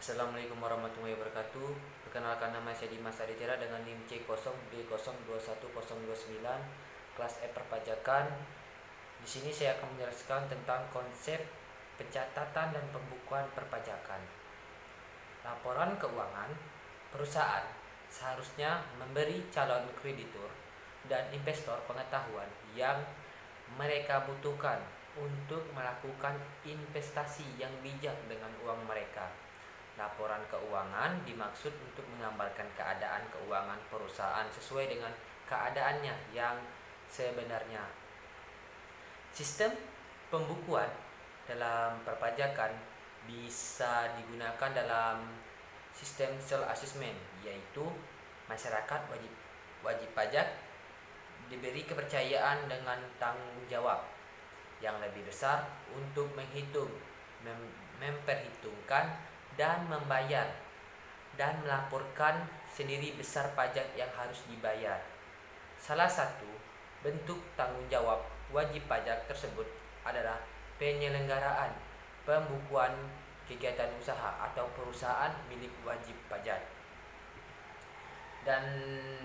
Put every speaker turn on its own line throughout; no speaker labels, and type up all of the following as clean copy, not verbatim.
Assalamualaikum warahmatullahi wabarakatuh. Perkenalkan, nama saya Dimas Aditya dengan NIM C0B021029 kelas E perpajakan. Di sini saya akan menjelaskan tentang konsep pencatatan dan pembukuan perpajakan. Laporan keuangan perusahaan seharusnya memberi calon kreditur dan investor pengetahuan yang mereka butuhkan untuk melakukan investasi yang bijak dengan uang mereka. Laporan keuangan dimaksud untuk menggambarkan keadaan keuangan perusahaan sesuai dengan keadaannya yang sebenarnya. Sistem pembukuan dalam perpajakan bisa digunakan dalam sistem self-assessment, yaitu masyarakat wajib pajak diberi kepercayaan dengan tanggung jawab yang lebih besar untuk memperhitungkan dan membayar dan melaporkan sendiri besar pajak yang harus dibayar. Salah satu bentuk tanggung jawab wajib pajak tersebut adalah penyelenggaraan pembukuan kegiatan usaha atau perusahaan milik wajib pajak. Dan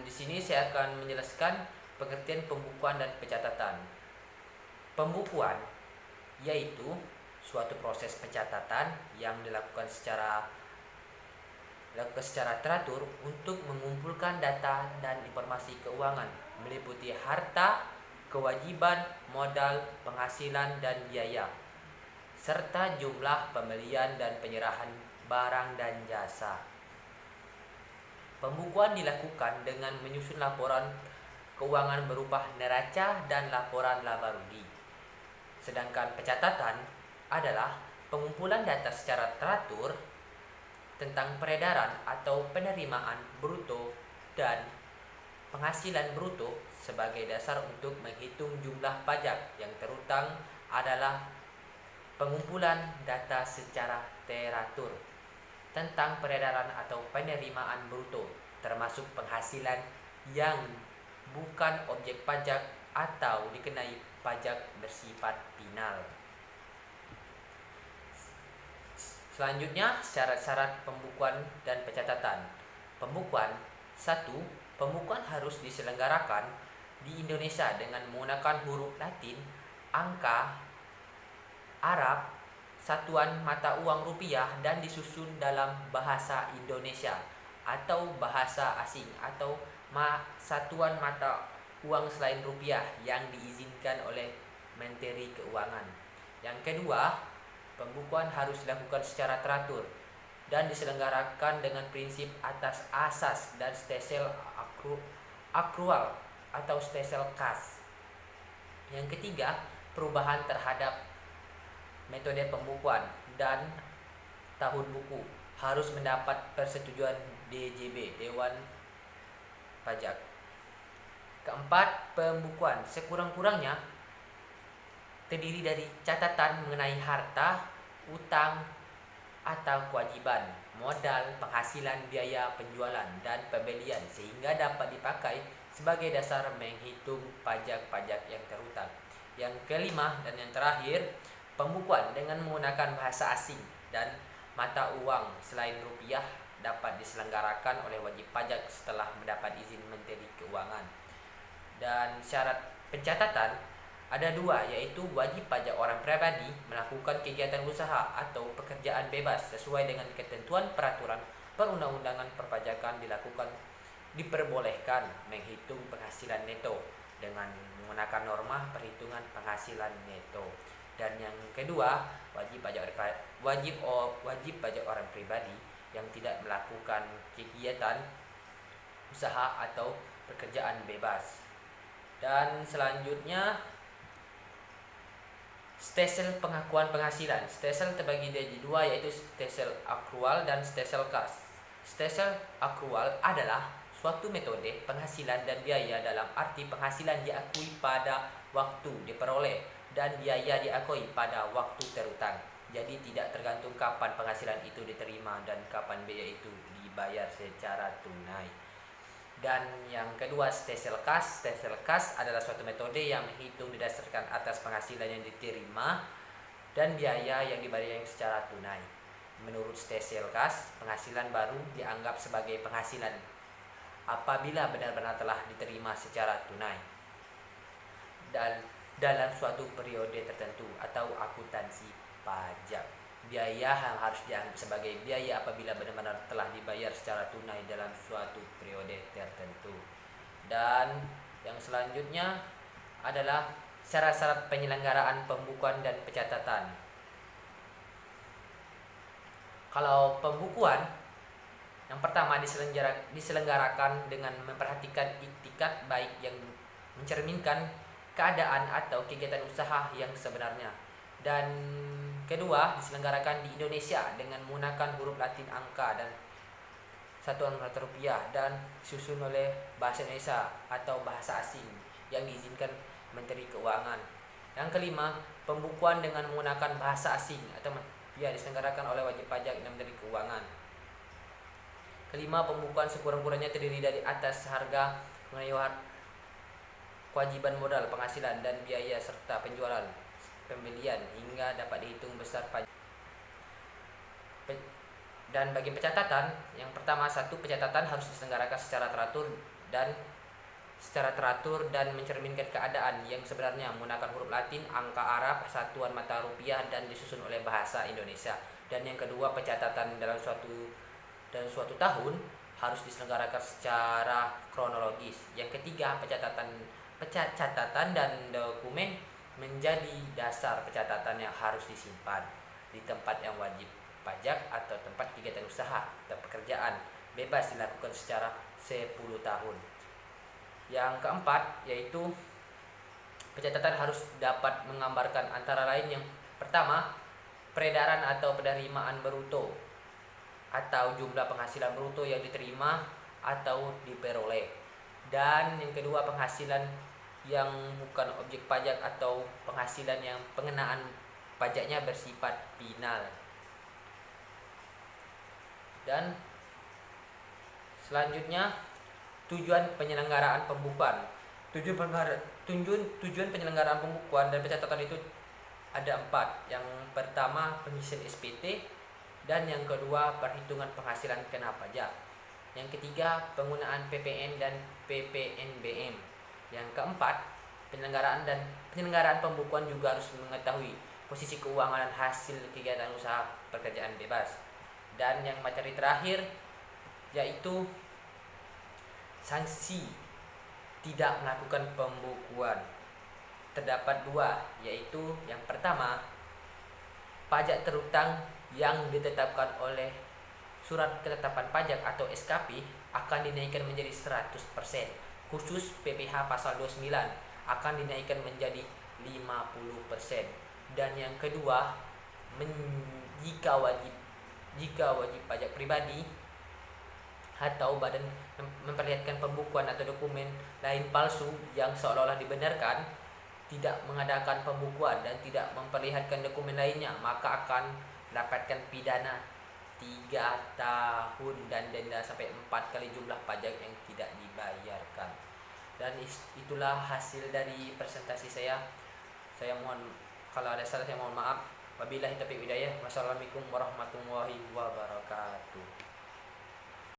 di sini saya akan menjelaskan pengertian pembukuan dan pencatatan. Pembukuan yaitu suatu proses pencatatan yang dilakukan secara teratur untuk mengumpulkan data dan informasi keuangan meliputi harta, kewajiban, modal, penghasilan dan biaya, serta jumlah pembelian dan penyerahan barang dan jasa. Pembukuan dilakukan dengan menyusun laporan keuangan berupa neraca dan laporan laba rugi. Sedangkan pencatatan adalah pengumpulan data secara teratur tentang peredaran atau penerimaan bruto dan penghasilan bruto sebagai dasar untuk menghitung jumlah pajak yang terutang. Adalah pengumpulan data secara teratur tentang peredaran atau penerimaan bruto, termasuk penghasilan yang bukan objek pajak atau dikenai pajak bersifat final. Selanjutnya, syarat-syarat pembukuan dan pencatatan. Pembukuan 1. Pembukuan harus diselenggarakan di Indonesia dengan menggunakan huruf Latin, angka, Arab, satuan mata uang rupiah, dan disusun dalam bahasa Indonesia atau bahasa asing atau satuan mata uang selain rupiah yang diizinkan oleh Menteri Keuangan. Yang kedua, pembukuan harus dilakukan secara teratur dan diselenggarakan dengan prinsip atas asas dan stesel akrual atau stesel kas. Yang ketiga, perubahan terhadap metode pembukuan dan tahun buku harus mendapat persetujuan DJB, Dewan Pajak. Keempat, pembukuan sekurang-kurangnya terdiri dari catatan mengenai harta, utang atau kewajiban, modal, penghasilan, biaya penjualan, dan pembelian sehingga dapat dipakai sebagai dasar menghitung pajak-pajak yang terutang. Yang kelima dan yang terakhir, pembukuan dengan menggunakan bahasa asing dan mata uang selain rupiah dapat diselenggarakan oleh wajib pajak setelah mendapat izin Menteri Keuangan. Dan syarat pencatatan ada dua, yaitu wajib pajak orang pribadi melakukan kegiatan usaha atau pekerjaan bebas sesuai dengan ketentuan peraturan perundang-undangan perpajakan diperbolehkan menghitung penghasilan neto dengan menggunakan norma perhitungan penghasilan neto. Dan yang kedua, wajib pajak orang pribadi yang tidak melakukan kegiatan usaha atau pekerjaan bebas. Dan selanjutnya, stesel pengakuan penghasilan. Stesel terbagi menjadi dua, yaitu stesel akrual dan stesel kas. Stesel akrual adalah suatu metode penghasilan dan biaya dalam arti penghasilan diakui pada waktu diperoleh dan biaya diakui pada waktu terutang. Jadi tidak tergantung kapan penghasilan itu diterima dan kapan biaya itu dibayar secara tunai. Dan yang kedua, stesel kas. Stesel kas adalah suatu metode yang menghitung didasarkan atas penghasilan yang diterima dan biaya yang dibayar secara tunai. Menurut Steselkas, penghasilan baru dianggap sebagai penghasilan apabila benar-benar telah diterima secara tunai dan dalam suatu periode tertentu atau akuntansi pajak. Biaya yang harus dianggap sebagai biaya apabila benar-benar telah dibayar secara tunai dalam suatu periode tertentu. Dan yang selanjutnya adalah syarat-syarat penyelenggaraan pembukuan dan pencatatan. Kalau pembukuan, yang pertama diselenggarakan dengan memperhatikan iktikat baik yang mencerminkan keadaan atau kegiatan usaha yang sebenarnya. Dan kedua, diselenggarakan di Indonesia dengan menggunakan huruf Latin, angka, dan satuan mata rupiah, dan disusun oleh bahasa Indonesia atau bahasa asing yang diizinkan Menteri Keuangan. Yang kelima, pembukuan dengan menggunakan bahasa asing atau diselenggarakan oleh wajib pajak dan Menteri Keuangan. Kelima, pembukuan sekurang-kurangnya terdiri dari atas harga mengenai kewajiban modal, penghasilan, dan biaya serta penjualan, pembelian hingga dapat dihitung besar pajak. Dan bagi pencatatan, yang pertama, satu, pencatatan harus diselenggarakan secara teratur dan mencerminkan keadaan yang sebenarnya menggunakan huruf Latin, angka Arab, satuan mata rupiah, dan disusun oleh bahasa Indonesia. Dan yang kedua, pencatatan dalam suatu tahun harus diselenggarakan secara kronologis. Yang ketiga, pencatatan dan dokumen menjadi dasar pencatatan yang harus disimpan di tempat yang wajib pajak atau tempat kegiatan usaha atau pekerjaan, bebas dilakukan secara 10 tahun. Yang keempat, yaitu pencatatan harus dapat menggambarkan antara lain yang pertama, peredaran atau penerimaan bruto atau jumlah penghasilan bruto yang diterima atau diperoleh. Dan yang kedua, penghasilan yang bukan objek pajak atau penghasilan yang pengenaan pajaknya bersifat final. Dan selanjutnya, tujuan penyelenggaraan pembukuan. Tujuan penyelenggaraan pembukuan dan pencatatan itu ada 4. Yang pertama, pengisian SPT, dan yang kedua, perhitungan penghasilan kena pajak. Yang ketiga, penggunaan PPN dan PPNBM. Yang keempat, penyelenggaraan pembukuan juga harus mengetahui posisi keuangan dan hasil kegiatan usaha pekerjaan bebas. Dan yang materi terakhir yaitu sanksi tidak melakukan pembukuan. Terdapat 2, yaitu yang pertama, pajak terhutang yang ditetapkan oleh Surat Ketetapan Pajak atau SKP akan dinaikkan menjadi 100%. Khusus PPh pasal 29 akan dinaikkan menjadi 50%. Dan yang kedua, jika wajib pajak pribadi atau badan memperlihatkan pembukuan atau dokumen lain palsu yang seolah-olah dibenarkan, tidak mengadakan pembukuan dan tidak memperlihatkan dokumen lainnya, maka akan mendapatkan pidana 3 tahun dan denda sampai 4 kali jumlah pajak yang tidak dibayarkan. Dan itulah hasil dari presentasi saya. Saya mohon, kalau ada salah saya mohon maaf. Wabillahi taufiq hidayah. Wassalamualaikum warahmatullahi wabarakatuh.